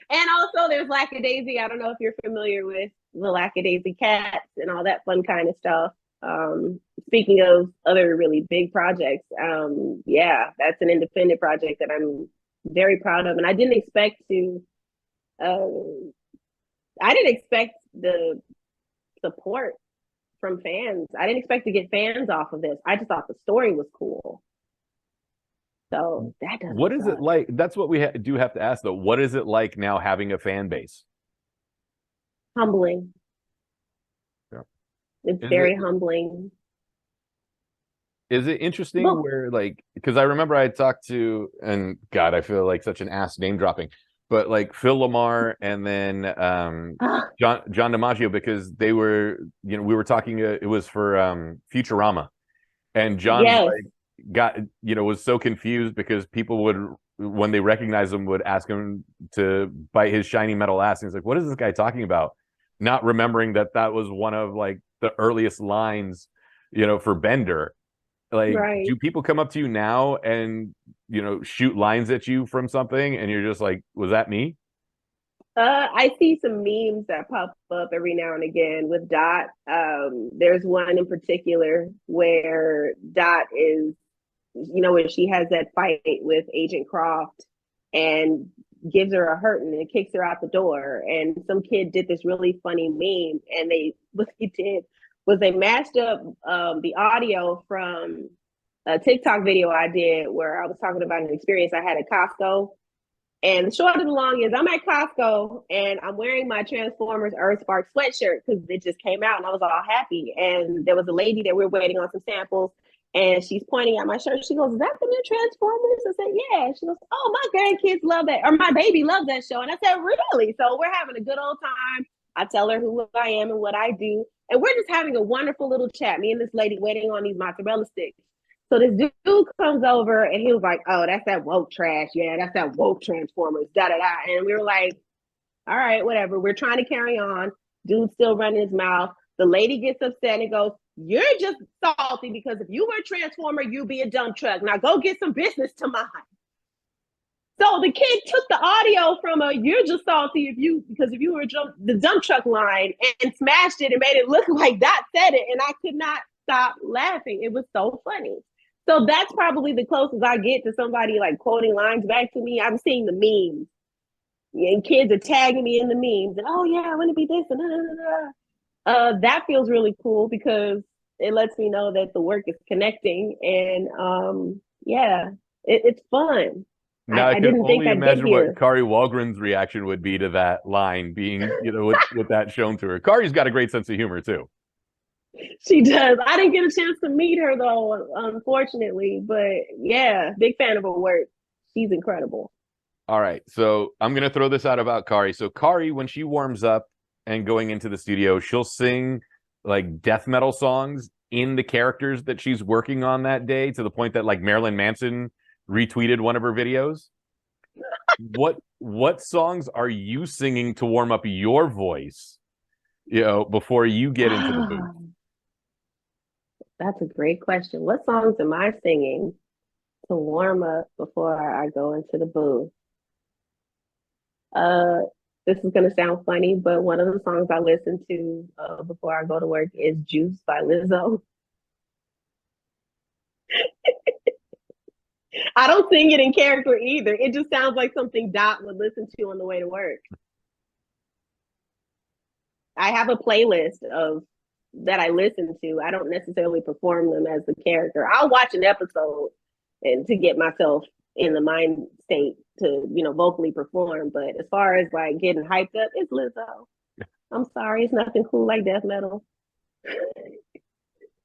And also there's Lackadaisy. I don't know if you're familiar with the Lackadaisy cats and all that fun kind of stuff. Speaking of other really big projects, yeah, that's an independent project that I'm very proud of. And I didn't expect the support from fans. I didn't expect to get fans off of this. I just thought the story was cool. So that doesn't. What is it like? That's what we do have to ask, though. What is it like now having a fan base? Humbling. Yeah. It's very humbling. Is it interesting where, like, because I remember I talked to, and God, I feel like such an ass name dropping, but like Phil Lamar and then John DiMaggio, because they were, you know, we were talking, it was for Futurama, and John was so confused because people would, when they recognized him, would ask him to bite his shiny metal ass, and he's like, what is this guy talking about? Not remembering that was one of like the earliest lines, you know, for Bender. Like, do people come up to you now and, you know, shoot lines at you from something and you're just like, was that me? I see some memes that pop up every now and again with Dot. There's one in particular where Dot is, you know, when she has that fight with Agent Croft and gives her a hurting and kicks her out the door. And some kid did this really funny meme, and what he did was they matched up the audio from a TikTok video I did where I was talking about an experience I had at Costco. And the short of the long is I'm at Costco and I'm wearing my Transformers EarthSpark sweatshirt because it just came out and I was all happy. And there was a lady that we were waiting on some samples, and she's pointing at my shirt. She goes, is that the new Transformers? I said, yeah. She goes, oh, my grandkids love that, or my baby loves that show. And I said, really? So we're having a good old time. I tell her who I am and what I do. And we're just having a wonderful little chat, me and this lady waiting on these mozzarella sticks. So this dude comes over and he was like, oh, that's that woke trash. Yeah, that's that woke Transformers, da-da-da. And we were like, all right, whatever. We're trying to carry on. Dude's still running his mouth. The lady gets upset and goes, you're just salty because if you were a Transformer, you'd be a dump truck. Now go get some business to mind. So the kid took the audio from you're just salty because if you were the dump truck line and smashed it and made it look like Dot said it. And I could not stop laughing. It was so funny. So that's probably the closest I get to somebody like quoting lines back to me. I'm seeing the memes And kids are tagging me in the memes and, oh yeah, I want to be this and that feels really cool because it lets me know that the work is connecting and yeah, it's fun. Now I I can didn't think only I'd get imagine what here. Kari Walgren's reaction would be to that line being, with that shown to her. Kari's got a great sense of humor too. She does. I didn't get a chance to meet her though, unfortunately. But yeah, big fan of her work. She's incredible. All right, so I'm gonna throw this out about Kari. So Kari, when she warms up and going into the studio, she'll sing like death metal songs in the characters that she's working on that day, to the point that like Marilyn Manson retweeted one of her videos. What songs are you singing to warm up your voice, before you get into the booth? That's a great question. What songs am I singing to warm up before I go into the booth? Uh, this is gonna sound funny, but one of the songs I listen to before I go to work is "Juice" by Lizzo. I don't sing it in character either. It just sounds like something Dot would listen to on the way to work. I have a playlist of that I listen to. I don't necessarily perform them as the character. I'll watch an episode and to get myself in the mind state to, vocally perform. But as far as like getting hyped up, it's Lizzo. I'm sorry, it's nothing cool like death metal.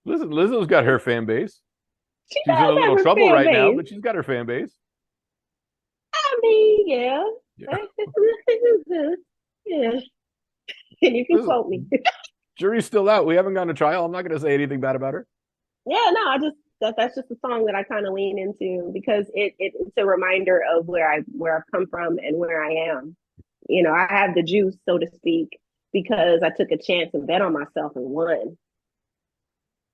Listen, Lizzo's got her fan base. She She's in a does have little her trouble fan right now, base. but she's got her fan base. I mean, yeah. Yeah. Yeah. And you can Listen, quote me. jury's still out. We haven't gone to trial. I'm not going to say anything bad about her. Yeah, no, that's just a song that I kind of lean into because it's a reminder of where I've come from and where I am. I have the juice, so to speak, because I took a chance and bet on myself and won.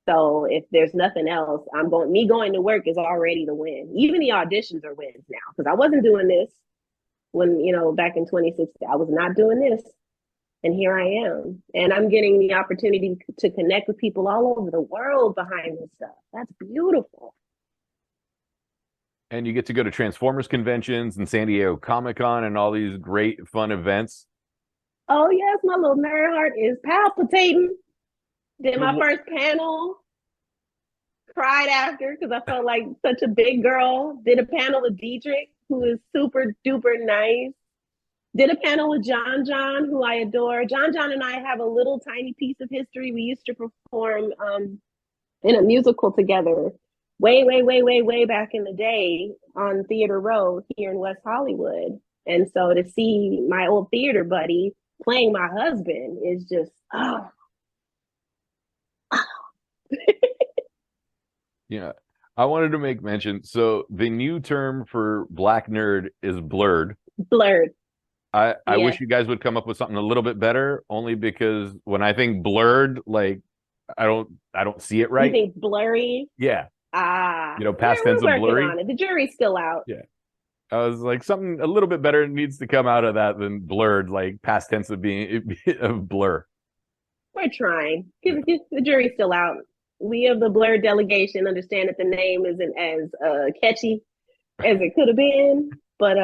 So if there's nothing else, me going to work is already the win. Even the auditions are wins now because I wasn't doing this when, back in 2016. I was not doing this. And here I am. And I'm getting the opportunity to connect with people all over the world behind this stuff. That's beautiful. And you get to go to Transformers conventions and San Diego Comic-Con and all these great fun events. Oh, yes, my little nerd heart is palpitating. Did my first panel, cried after because I felt like such a big girl. Did a panel with Diedrich, who is super duper nice. Did a panel with John, who I adore. John and I have a little tiny piece of history. We used to perform in a musical together way back in the day on Theater Row here in West Hollywood. And so to see my old theater buddy playing my husband is just, oh. Yeah. I wanted to make mention. So the new term for black nerd is blurred. Blurred. I wish you guys would come up with something a little bit better, only because when I think blurred, like I don't see it right. You think blurry? Yeah. Past tense of blurry. On it. The jury's still out. Yeah. I was like, something a little bit better needs to come out of that than blurred, like past tense of being of blur. We're trying. The jury's still out. We of the blurred delegation understand that the name isn't as catchy as it could have been, but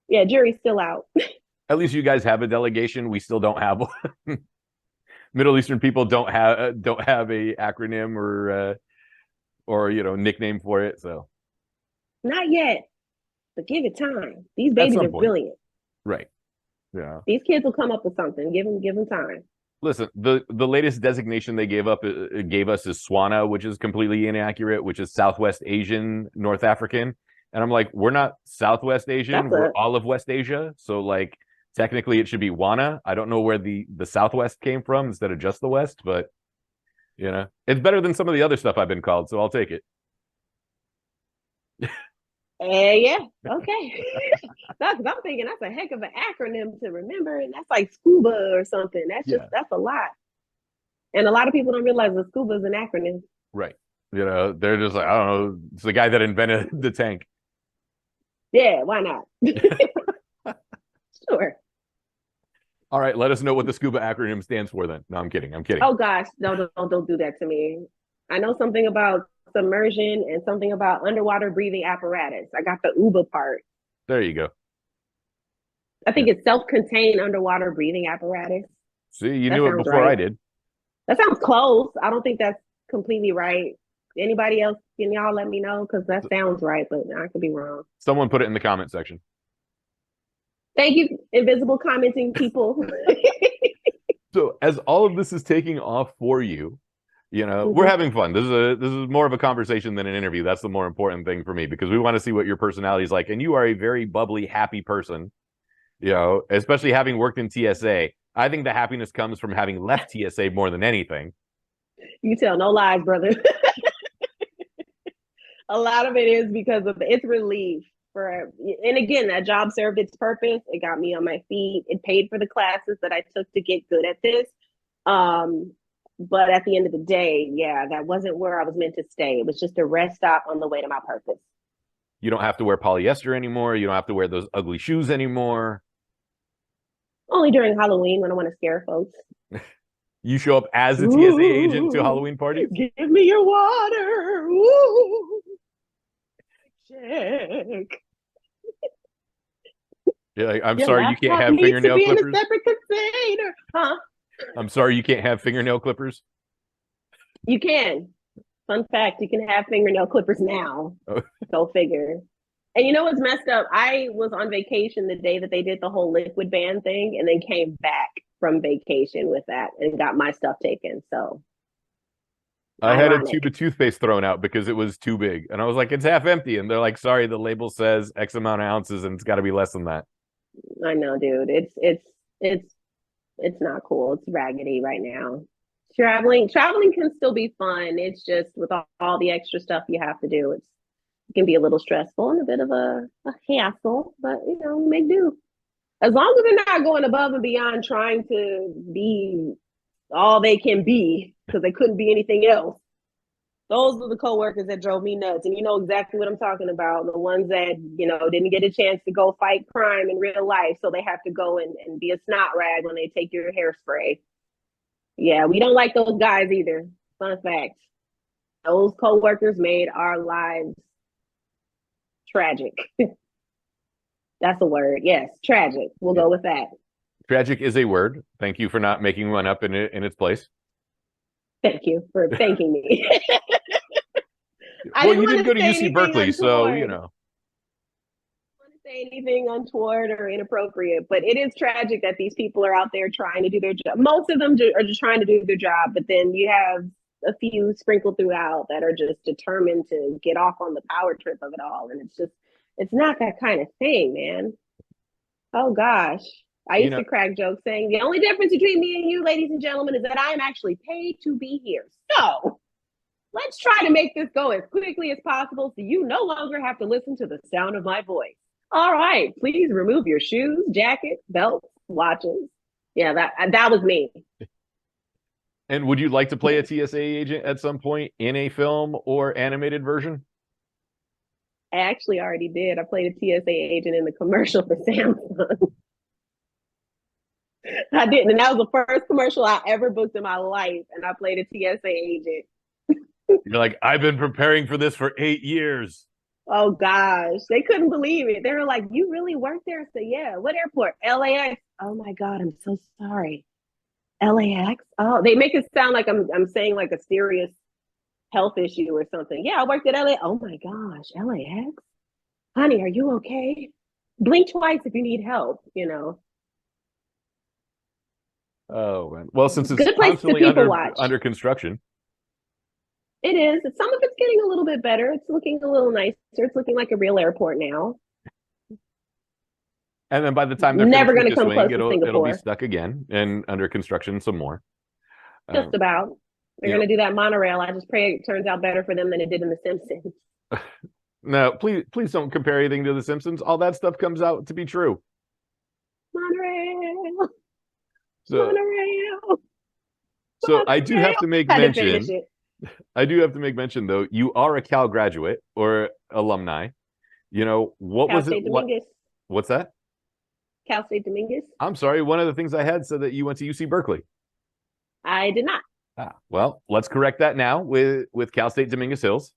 yeah, jury's still out. At least you guys have a delegation. We still don't have one. Middle Eastern people don't have a acronym or nickname for it. So not yet, but give it time. These babies are brilliant. Right. Yeah. These kids will come up with something. Give them time. Listen, the latest designation they gave us is SWANA, which is completely inaccurate, which is Southwest Asian North African. And I'm like, we're not Southwest Asian, we're all of West Asia. So like technically it should be WANA. I don't know where the Southwest came from instead of just the West, but it's better than some of the other stuff I've been called, so I'll take it. Yeah, okay. I'm thinking that's a heck of an acronym to remember, and that's like scuba or something. That's a lot. And a lot of people don't realize that scuba is an acronym. Right. They're just like, I don't know, it's the guy that invented the tank. Yeah, why not? Sure. All right, let us know what the scuba acronym stands for then. No, I'm kidding. Oh gosh, no, don't do that to me. I know something about submersion and something about underwater breathing apparatus. I got the UBA part. There you go. I think it's self-contained underwater breathing apparatus. See, you That knew it sounds before I right. did. That sounds close. I don't think that's completely right. Anybody else? Can y'all let me know? Because that sounds right, but I could be wrong. Someone put it in the comment section. Thank you, invisible commenting people. So as all of this is taking off for you, we're having fun. This is more of a conversation than an interview. That's the more important thing for me, because we want to see what your personality is like. And you are a very bubbly, happy person, especially having worked in TSA. I think the happiness comes from having left TSA more than anything. You tell no lies, brother. A lot of it is because of it's relief and again, that job served its purpose. It got me on my feet. It paid for the classes that I took to get good at this. But at the end of the day, yeah, that wasn't where I was meant to stay. It was just a rest stop on the way to my purpose. You don't have to wear polyester anymore. You don't have to wear those ugly shoes anymore. Only during Halloween when I want to scare folks. You show up as a TSA agent to Halloween parties? Give me your water. Ooh. Check. Yeah, like, I'm sorry you can't have fingernail clippers. In a separate container. Huh? I'm sorry you can't have fingernail clippers. You can. Fun fact, you can have fingernail clippers now. Oh. Go figure. And you know what's messed up? I was on vacation the day that they did the whole liquid ban thing, and then came back from vacation with that and got my stuff taken. So I had a tube of toothpaste thrown out because it was too big. And I was like, it's half empty. And they're like, sorry, the label says X amount of ounces and it's got to be less than that. I know, dude. It's not cool. It's raggedy right now. Traveling can still be fun. It's just with all the extra stuff you have to do, it can be a little stressful and a bit of a hassle, but make do. As long as they're not going above and beyond trying to be all they can be, because they couldn't be anything else. Those were the coworkers that drove me nuts. And you know exactly what I'm talking about. The ones that, didn't get a chance to go fight crime in real life. So they have to go and be a snot rag when they take your hairspray. Yeah, we don't like those guys either. Fun fact. Those coworkers made our lives tragic. That's a word. Yes, tragic. We'll go with that. Tragic is a word. Thank you for not making one up in its place. Thank you for thanking me. Well, you did go to UC Berkeley, so I don't want to say anything untoward or inappropriate, but it is tragic that these people are out there trying to do their job. Most of them are just trying to do their job, but then you have a few sprinkled throughout that are just determined to get off on the power trip of it all, and it's not that kind of thing, man. Oh gosh. I used to crack jokes saying the only difference between me and you, ladies and gentlemen, is that I am actually paid to be here. So let's try to make this go as quickly as possible so you no longer have to listen to the sound of my voice. All right, please remove your shoes, jackets, belts, watches. Yeah, that was me. And would you like to play a TSA agent at some point in a film or animated version? I actually already did. I played a TSA agent in the commercial for Samsung. I didn't. And that was the first commercial I ever booked in my life. And I played a TSA agent. You're like, I've been preparing for this for 8 years. Oh, gosh. They couldn't believe it. They were like, you really worked there? I said, yeah. What airport? LAX. Oh, my God. I'm so sorry. LAX? Oh, they make it sound like I'm saying like a serious health issue or something. Yeah, I worked at LA. Oh, my gosh. LAX? Honey, are you okay? Blink twice if you need help, Oh, man. Well, since it's good place constantly to under construction. It is. Some of it's getting a little bit better. It's looking a little nicer. It's looking like a real airport now. And then by the time they're never going to come wing, close to Singapore. It'll be stuck again and under construction some more. Just about. They're going to do that monorail. I just pray it turns out better for them than it did in The Simpsons. No, please don't compare anything to The Simpsons. All that stuff comes out to be true. Monorail. So I do have to make mention. I do have to make mention, though, you are a Cal graduate or alumni. What Cal was State it? Dominguez. What's that? Cal State Dominguez. I'm sorry. One of the things I had said that you went to UC Berkeley. I did not. Well, let's correct that now with Cal State Dominguez Hills.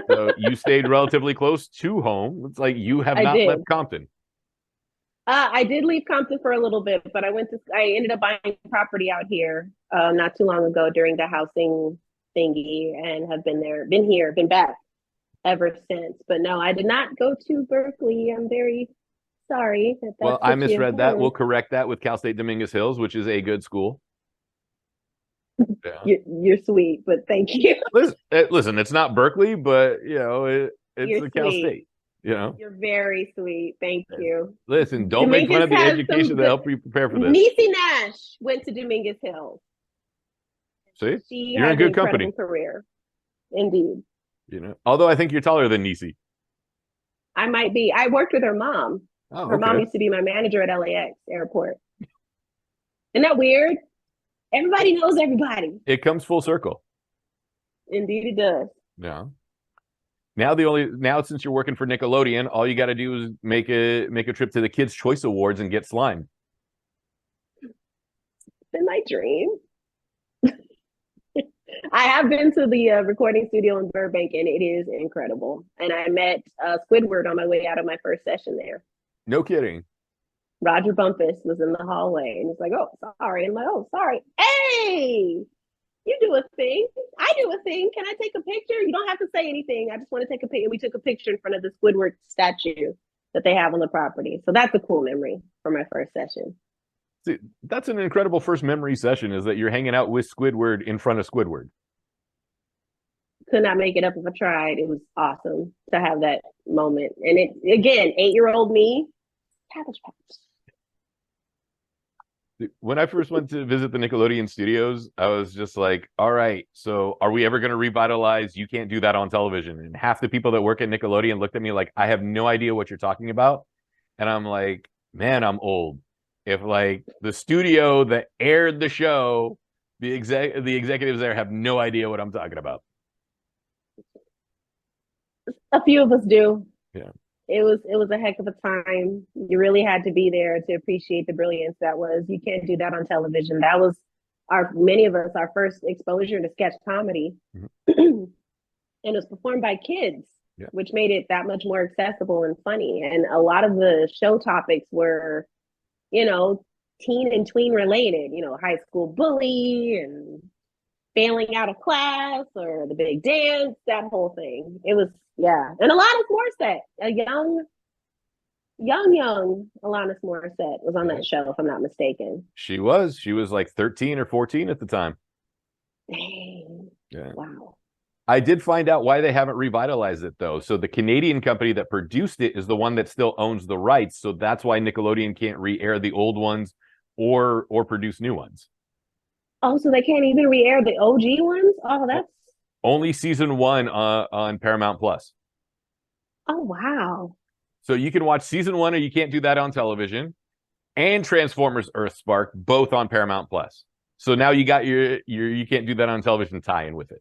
So you stayed relatively close to home. It's like you have not left Compton. I did leave Compton for a little bit, but I ended up buying property out here not too long ago during the housing thingy, and have been back ever since. But no, I did not go to Berkeley. I'm very sorry that Well, that's I what you misread that. heard. We'll correct that with Cal State Dominguez Hills, which is a good school. Yeah. You're sweet, but thank you. Listen, it's not Berkeley, but it's You're a Cal sweet. State. You know, You're very sweet. Thank you. listen, don't make fun Dominguez of the has some education to good. help you prepare for this. Niecy Nash went to Dominguez Hills. See, She you're in has an good company. incredible career. Indeed. Although I think you're taller than Nisi. I might be. I worked with her mom. Oh, Her mom okay. used to be my manager at LAX airport. Isn't that weird? Everybody knows everybody. It comes full circle. Indeed, it does. Yeah. Now since you're working for Nickelodeon, all you got to do is make a trip to the Kids Choice Awards and get slimed. It's been my dream. I have been to the recording studio in Burbank, and it is incredible. And I met Squidward on my way out of my first session there. No kidding. Roger Bumpus was in the hallway, and he's like, "Oh, sorry." I'm like, "Oh, sorry." Hey, you do a thing. I do a thing. Can I take a picture? You don't have to say anything. I just want to take a picture. We took a picture in front of the Squidward statue that they have on the property. So that's a cool memory for my first session. See, that's an incredible first memory session, is that you're hanging out with Squidward in front of Squidward. Could not make it up if I tried. It was awesome to have that moment. And it, again, 8-year-old me, Cabbage Patch. When I first went to visit the Nickelodeon studios, I was just like, all right, so are we ever going to revitalize You Can't Do That on Television? And half the people that work at Nickelodeon looked at me like, I have no idea what you're talking about. And I'm like, man, I'm old. If like the studio that aired the show, the executives there have no idea what I'm talking about. A few of us do. Yeah. It was a heck of a time. You really had to be there to appreciate the brilliance that was. You can't do that on television. That was many of us, our first exposure to sketch comedy. Mm-hmm. And it was performed by kids, yeah, which made it that much more accessible and funny. And a lot of the show topics were, teen and tween related, high school bully and failing out of class or the big dance, that whole thing. It was, yeah. And Alanis Morissette, a young Alanis Morissette was on that show, if I'm not mistaken. She was like 13 or 14 at the time. Dang. Yeah. Wow. I did find out why they haven't revitalized it, though. So the Canadian company that produced it is the one that still owns the rights. So that's why Nickelodeon can't re-air the old ones or produce new ones. Oh, so they can't even re-air the OG ones? Oh, that's... Only season 1 on Paramount Plus. Oh, wow. So you can watch season 1 or You Can't Do That on television, and Transformers EarthSpark, both on Paramount Plus. So now you got your You Can't Do That on television tie-in with it.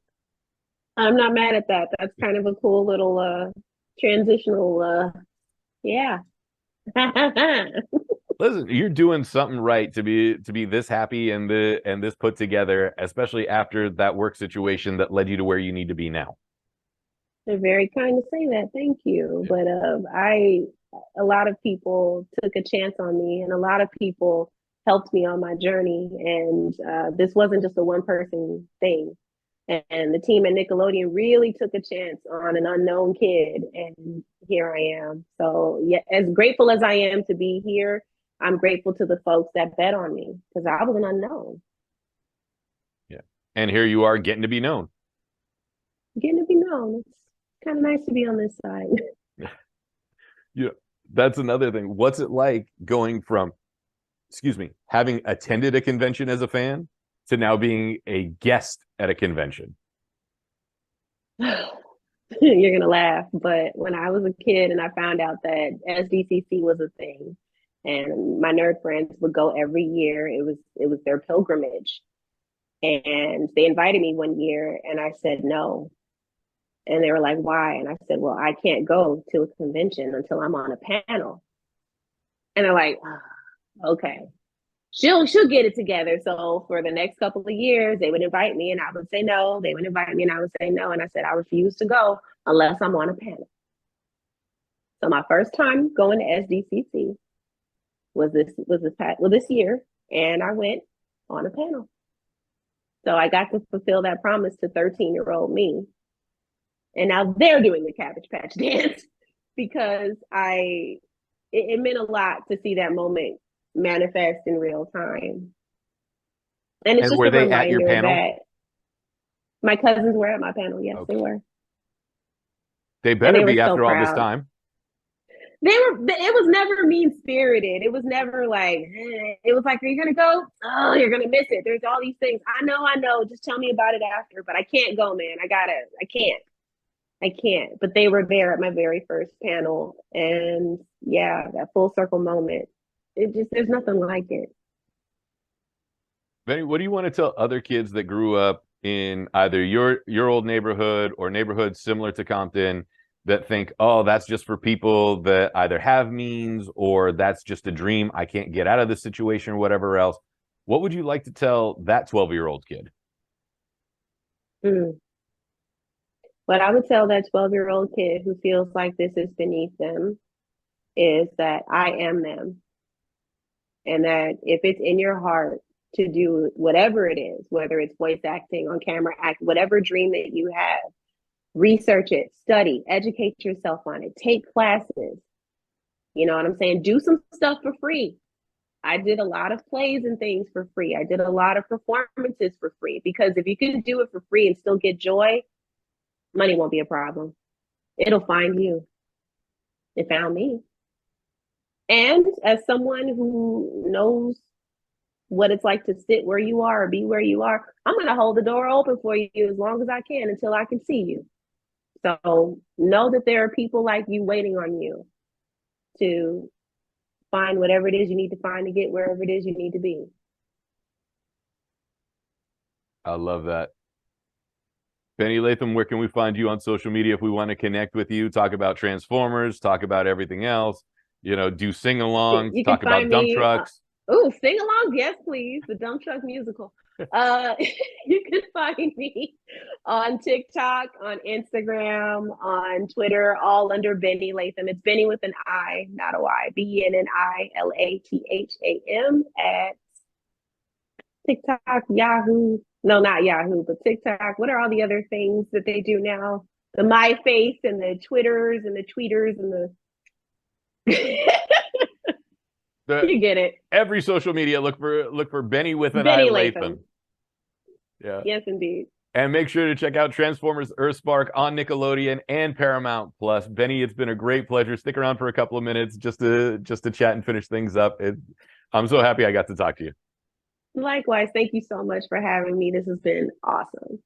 I'm not mad at that. That's kind of a cool little transitional, yeah. Listen, you're doing something right to be this happy and this put together, especially after that work situation that led you to where you need to be now. They're very kind to say that. Thank you. But a lot of people took a chance on me, and a lot of people helped me on my journey. And this wasn't just a one-person thing. And the team at Nickelodeon really took a chance on an unknown kid, and here I am. So, yeah, as grateful as I am to be here, I'm grateful to the folks that bet on me, because I was an unknown. Yeah. And here you are getting to be known. Getting to be known. It's kind of nice to be on this side. Yeah, that's another thing. What's it like going from, having attended a convention as a fan to now being a guest at a convention? You're going to laugh, but when I was a kid and I found out that SDCC was a thing, and my nerd friends would go every year, it was their pilgrimage. And they invited me one year, and I said no. And they were like, why? And I said, well, I can't go to a convention until I'm on a panel. And they're like, oh, okay. She'll get it together. So for the next couple of years, they would invite me and I would say no. They would invite me and I would say no. And I said, I refuse to go unless I'm on a panel. So my first time going to SDCC, this year, and I went on a panel. So I got to fulfill that promise to 13-year-old me. And now they're doing the Cabbage Patch dance because it meant a lot to see that moment manifest in real time. And it's And just were a they at your reminder panel? that my cousins were at my panel. Yes, Okay. they were. They better they be were so after all this proud. time. It was never mean spirited. It was never like, it was like, are you going to go? Oh, you're going to miss it. There's all these things. I know. Just tell me about it after, but I can't go, man. I can't. But they were there at my very first panel. And yeah, that full circle moment. There's nothing like it. Benny, what do you want to tell other kids that grew up in either your old neighborhood or neighborhoods similar to Compton that think, oh, that's just for people that either have means or that's just a dream, I can't get out of this situation or whatever else? What would you like to tell that 12-year-old kid? What I would tell that 12-year-old kid who feels like this is beneath them is that I am them. And that if it's in your heart to do whatever it is, whether it's voice acting, on camera act, whatever dream that you have, research it, study, educate yourself on it, take classes. You know what I'm saying? Do some stuff for free. I did a lot of plays and things for free. I did a lot of performances for free, because if you can do it for free and still get joy, money won't be a problem. It'll find you. It found me. And as someone who knows what it's like to sit where you are or be where you are, I'm going to hold the door open for you as long as I can until I can see you. So know that there are people like you waiting on you to find whatever it is you need to find to get wherever it is you need to be. I love that. Benni Latham, where can we find you on social media if we want to connect with you, talk about Transformers, talk about everything else, do sing-alongs, talk about dump trucks? Sing along, yes, please. The dump truck musical. You can find me on TikTok, on Instagram, on Twitter, all under Benni Latham. It's Benny with an I, not a Y. BenniLatham at TikTok, Yahoo. No, not Yahoo, but TikTok. What are all the other things that they do now? The My Face and the Twitters and the tweeters and the you get it. Every social media, look for Benni with an Benni I Latham. Yeah. Yes, indeed. And make sure to check out Transformers EarthSpark on Nickelodeon and Paramount Plus. Benni, it's been a great pleasure. Stick around for a couple of minutes just to chat and finish things up. I'm so happy I got to talk to you. Likewise, thank you so much for having me. This has been awesome.